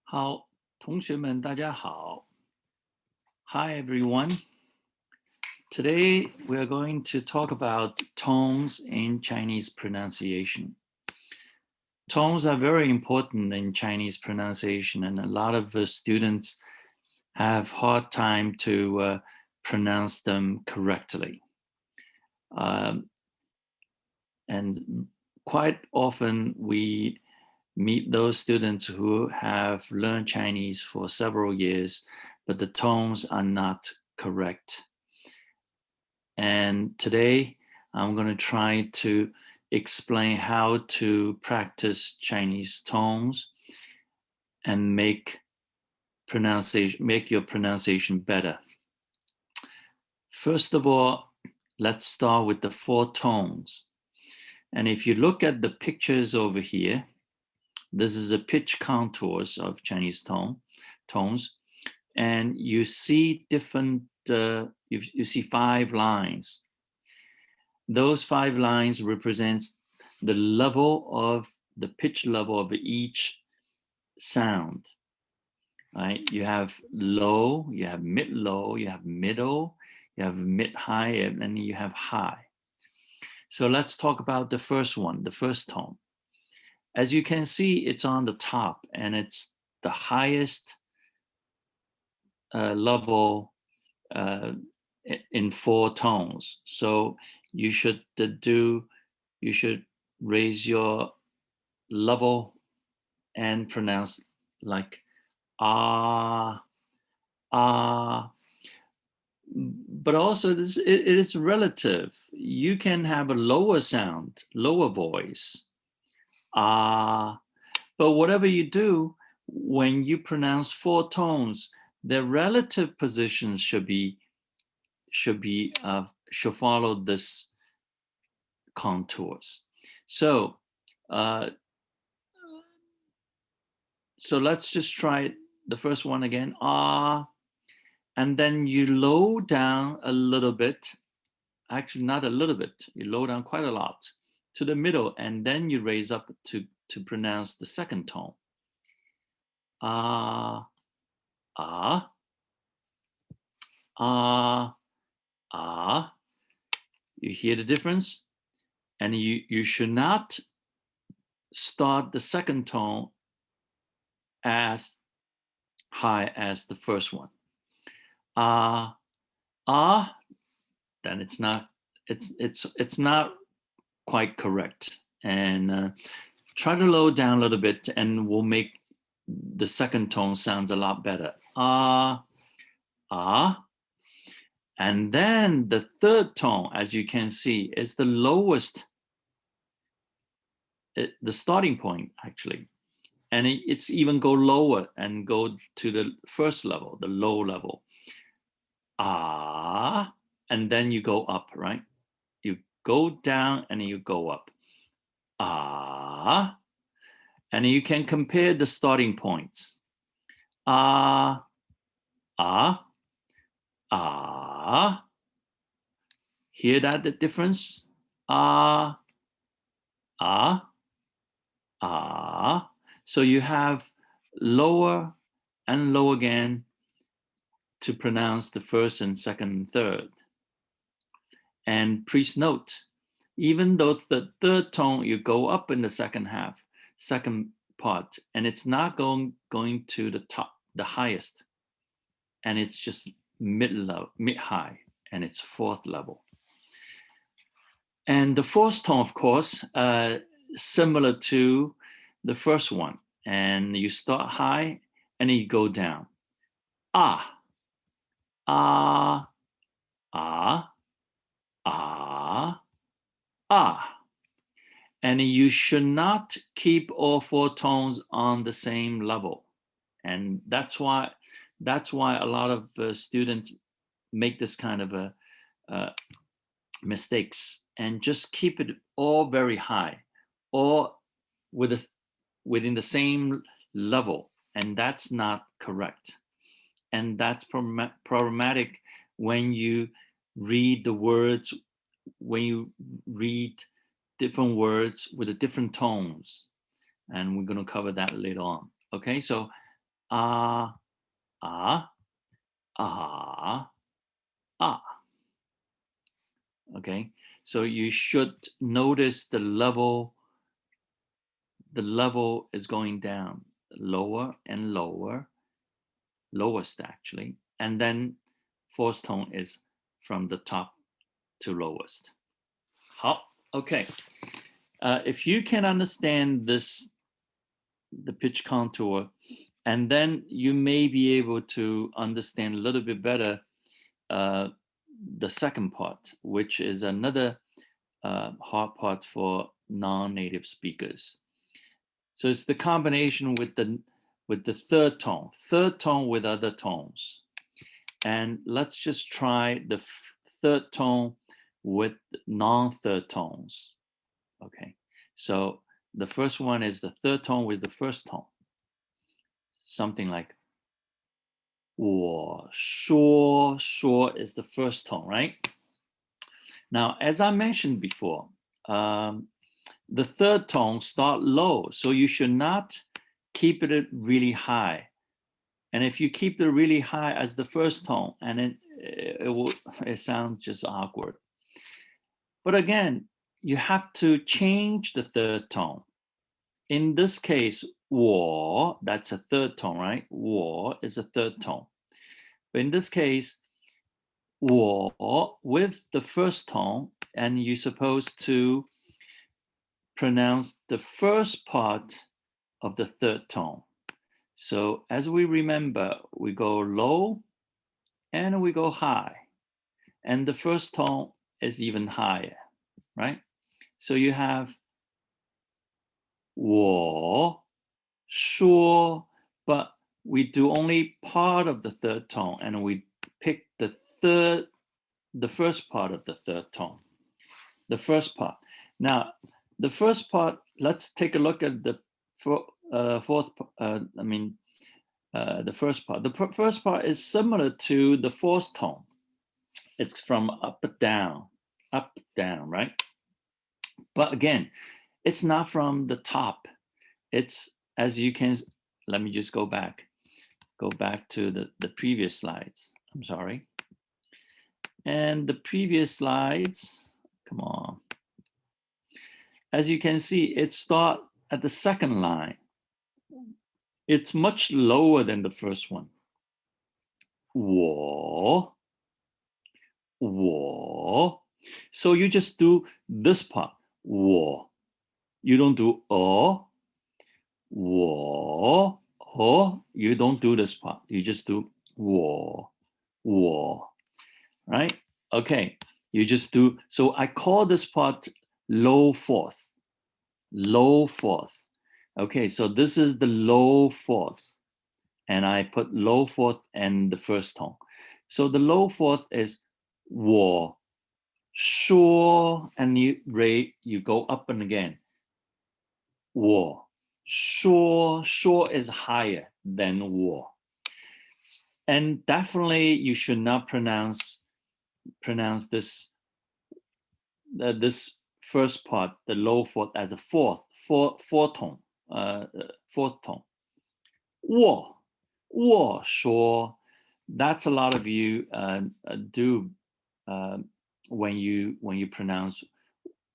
好，同学们，大家好。Hi, everyone. Today we are going to talk about tones in Chinese pronunciation. Tones are very important in Chinese pronunciation, and a lot of students have hard time to pronounce them correctly. And quite often we meet those students who have learned Chinese for several years, but the tones are not correct. And today I'm going to try to explain how to practice Chinese tones and make your pronunciation better. First of all, let's start with the 4 tones. And if you look at the pictures over here, this is a pitch contours of Chinese tones, and you see different. You see 5 lines. Those 5 lines represents the level of the pitch level of each sound. Right? You have low, you have mid-low, you have middle, you have mid-high, and then you have high. So let's talk about the first one, the first tone. As you can see, it's on the top, and it's the highest level in 4 tones. So you should raise your level and pronounce like ah, ah. But also it is relative. You can have a lower sound, lower voice, ah. But whatever you do, when you pronounce 4 tones, their relative positions should follow this contours. So let's just try the first one again. Ah, and then you low down a little bit. Actually, not a little bit. You low down quite a lot to the middle, and then you raise up to pronounce the second tone. Ah, ah, ah, ah. You hear the difference? And you should not start the second tone as high as the first one. Ah, ah, then it's not quite correct. And try to low down a little bit, and we'll make the second tone sounds a lot better. Ah, ah. And then the third tone, as you can see, is the lowest, the starting point actually. And it's even go lower and go to the first level, the low level. Ah, and then you go up, right? You go down and you go up. Ah, and you can compare the starting points. Ah, ah, ah. Hear that, the difference? Ah, ah, ah. So you have lower and low again to pronounce the first and second and third. And please note, even though the third tone, you go up in the second part, and it's not going to the top, the highest, and it's just mid-high, and it's 4th level. And the 4th tone, of course, similar to the first one, and you start high and then you go down. Ah, ah, ah, ah, ah. And you should not keep all 4 tones on the same level. And that's why a lot of students make this kind of mistakes, and just keep it all very high, or within the same level, and that's not correct. And that's problematic when you read the words, when you read different words with the different tones. And we're going to cover that later on. Okay, so ah, ah, ah, ah. Okay, so you should notice the level is going down, lower and lower, lowest actually, and then fourth tone is from the top to lowest. 好, okay. If you can understand this, the pitch contour, and then you may be able to understand a little bit better the second part, which is another hard part for non-native speakers. So it's the combination with the third tone with other tones. And let's just try the third tone with non-third tones. Okay, so the first one is the third tone with the first tone. Something like 我说 is the first tone, right? Now, as I mentioned before, the third tone start low, so you should not keep it really high. And if you keep it really high as the first tone, and it sounds just awkward. But again, you have to change the third tone. In this case, 我, that's a third tone, right? 我 is a third tone. But in this case, 我 with the first tone, and you're supposed to pronounce the first part of the third tone. So as we remember, we go low and we go high. And the first tone is even higher, right? So you have 我说, but we do only part of the third tone, and we pick the first part of the third tone. The first part. Now, the first part, let's take a look at the the first part. The first part is similar to the fourth tone. It's from up, down, right? But again, it's not from the top. It's, as you can, let me just go back to the previous slides. I'm sorry. And the previous slides, come on. As you can see, it starts at the second line. It's much lower than the first one. 我. So you just do this part. 我. You don't do 我. You don't do this part. You just do 我. Right? Okay. You just do. So I call this part low fourth. Low fourth. Okay, so this is the low fourth. And I put low fourth and the first tone. So the low fourth is 我说, and you go up and again. 我说 is higher than 我. And definitely you should not pronounce this this first part, the low fourth, as a fourth tone. Fourth tone. 我说. That's a lot of you do when you pronounce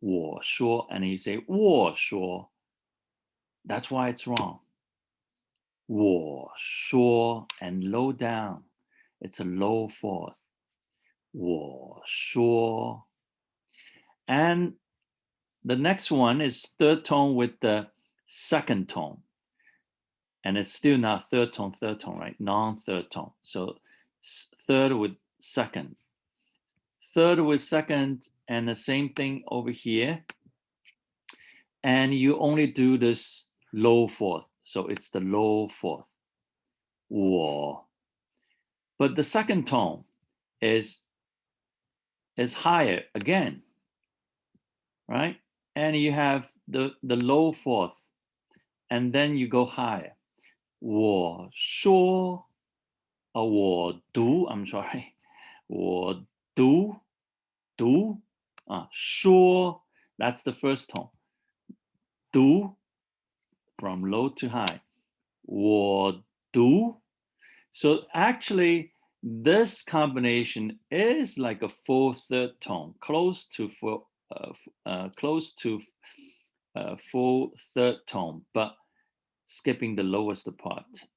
我说 and you say 我说. That's why it's wrong. 我说 and low down. It's a low fourth. 我说. And the next one is third tone with the second tone. And it's still not third tone, right? Non-third tone. So third with second. Third with second, and the same thing over here. And you only do this low fourth. So it's the low fourth. 我. But the second tone is higher again, right? And you have the low fourth, and then you go higher. 我说, or 我读, I'm sorry. 我读, 说, that's the first tone. 读, from low to high. 我 do. So actually, this combination is like a full third tone, close to full third tone, but skipping the lowest part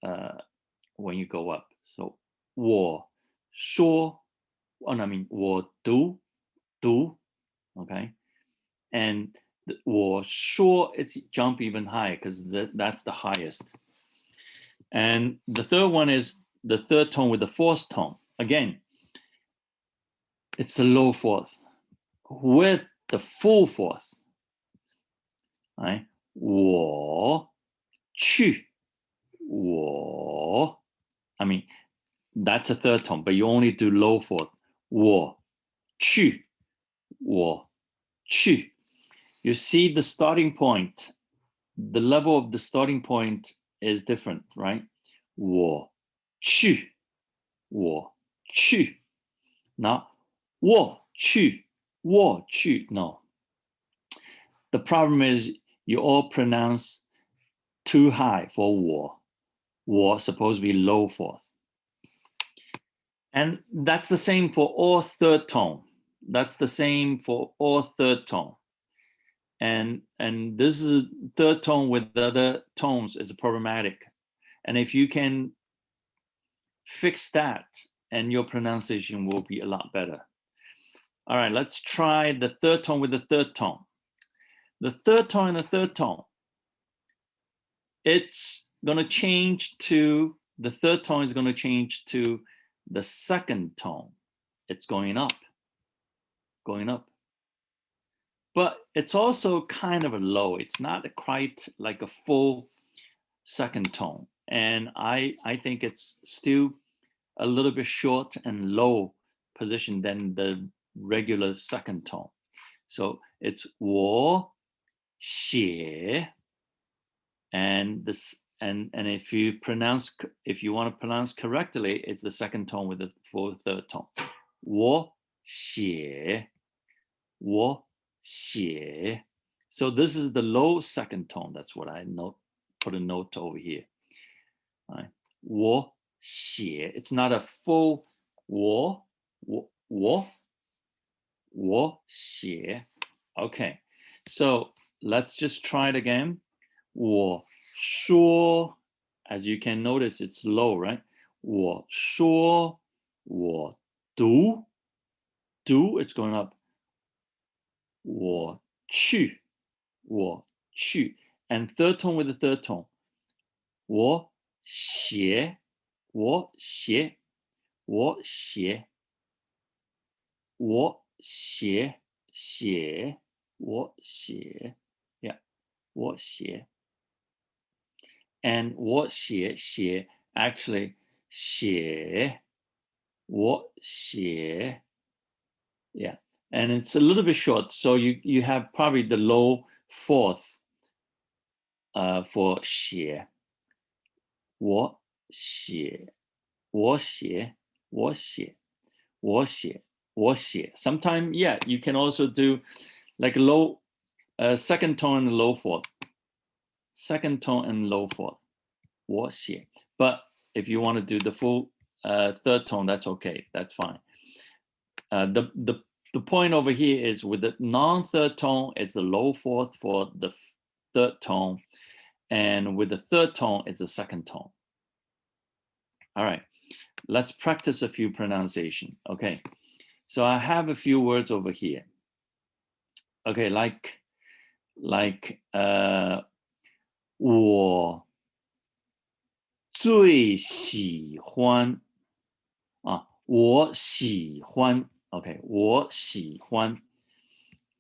when you go up. So 我说, I mean 我读, okay? And 我说, it's jump even higher because that's the highest. And the third one is the third tone with the fourth tone. Again, it's the low fourth with the full fourth. Right? 我去, I mean, that's a third tone, but you only do low fourth. 我去. You see the starting point, the level of the starting point is different, right? 我去. Now, 我去, no. The problem is you all pronounce too high for 我supposed to be low fourth. And that's the same for all third tone. And this is third tone with the other tones is problematic. And if you can fix that, and your pronunciation will be a lot better. All right, let's try the third tone with the third tone. The third tone and the third tone, it's going to change to, the third tone is going to change to the second tone. It's going up. But it's also kind of a low. It's not quite like a full second tone. And I think it's still a little bit short and low position than the regular second tone. So it's 我写, and this and if you want to pronounce correctly, it's the second tone with the full third tone. 我写. So this is the low second tone. That's what I put a note over here. All right. 我写. It's not a full 我写. Okay. So let's just try it again. 我说. As you can notice, it's low, right? 我说. 我读. It's going up. 我去. And third tone with the third tone. 我写. Yeah, 我写. And 我写 actually 写. 我写. Yeah, and it's a little bit short, so you have probably the low fourth for 写. 我写. Sometimes, yeah, you can also do like a low second tone and low fourth. 我写. But if you want to do the full third tone, that's okay. That's fine. The point over here is with the non-third tone, it's the low fourth for the third tone, and with the third tone, it's the second tone. All right, let's practice a few pronunciation. Okay, so I have a few words over here. Okay, like 我最喜欢啊，我喜欢。Okay, 我喜欢.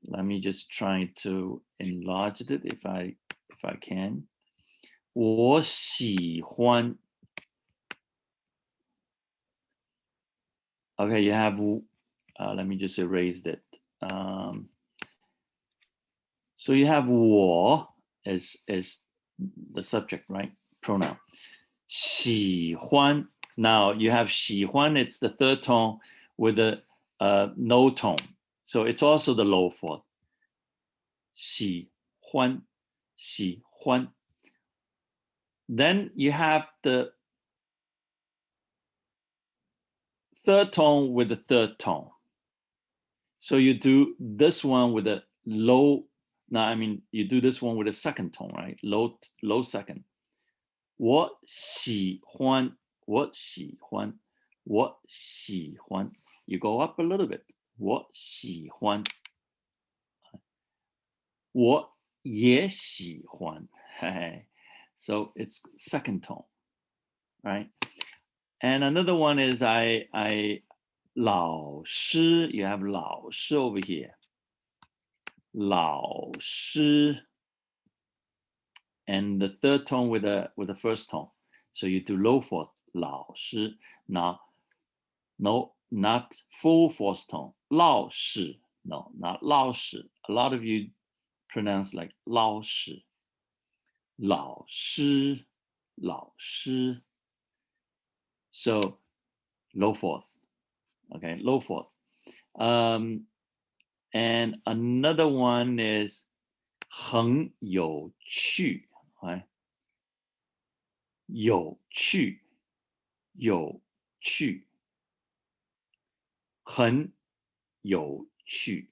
Let me just try to enlarge it if I can. 我喜欢. Okay, you have. Let me just erase that. So you have 我 is the subject, right? Pronoun. 喜欢. Now you have 喜欢. It's the third tone with the no tone. So it's also the low fourth. 喜欢. Then you have the third tone with the third tone. So you do this one with a low. Now, I mean, you do this one with a second tone, right? Low second. 我喜欢，我喜欢，我喜欢. You go up a little bit. 我喜欢，我也喜欢. So it's second tone, right? And another one is I 老师, you have 老师 over here. 老师. And the third tone with the first tone. So you do low fourth, 老师. Now, no, not full fourth tone. 老师. No, not 老师. A lot of you pronounce like 老师. 老师, 老师. So low fourth. Okay, low fourth. And another one is 很有趣. Right? 有趣，有趣，很有趣，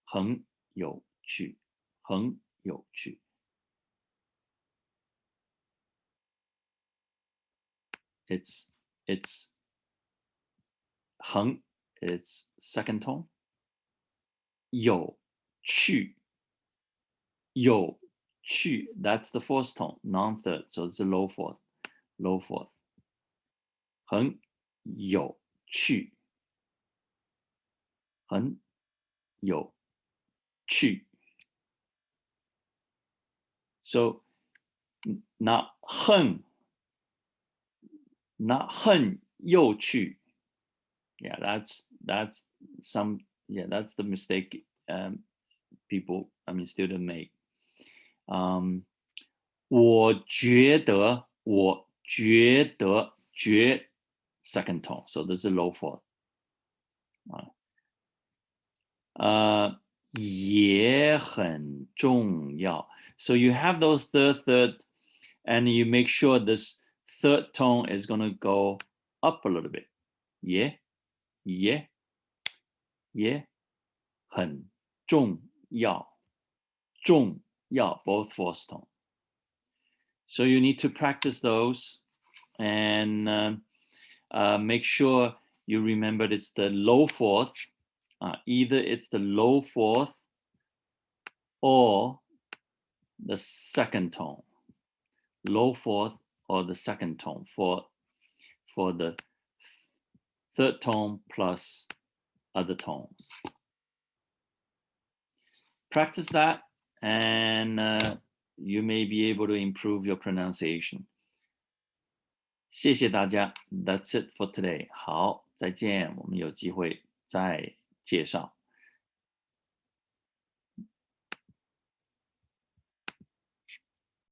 很有趣，很有趣。It's 很 it's second tone. 有趣，有趣 that's the fourth tone, non-third, so it's a low fourth, low fourth. 很有趣，很有趣。So not 很 有趣. Yeah, that's some, yeah, that's the mistake people, I mean, student make. 我觉得 second tone, so this is low fourth. 也很重要. So you have those third, and you make sure this third tone is going to go up a little bit. 也很重要, 重要, both fourth tone. So you need to practice those and make sure you remember it's the low fourth. Either it's the low fourth or the second tone. Low fourth or the second tone for the third tone plus other tones. Practice that and you may be able to improve your pronunciation. 谢谢大家. That's it for today. 好，再见，我们有机会再介绍。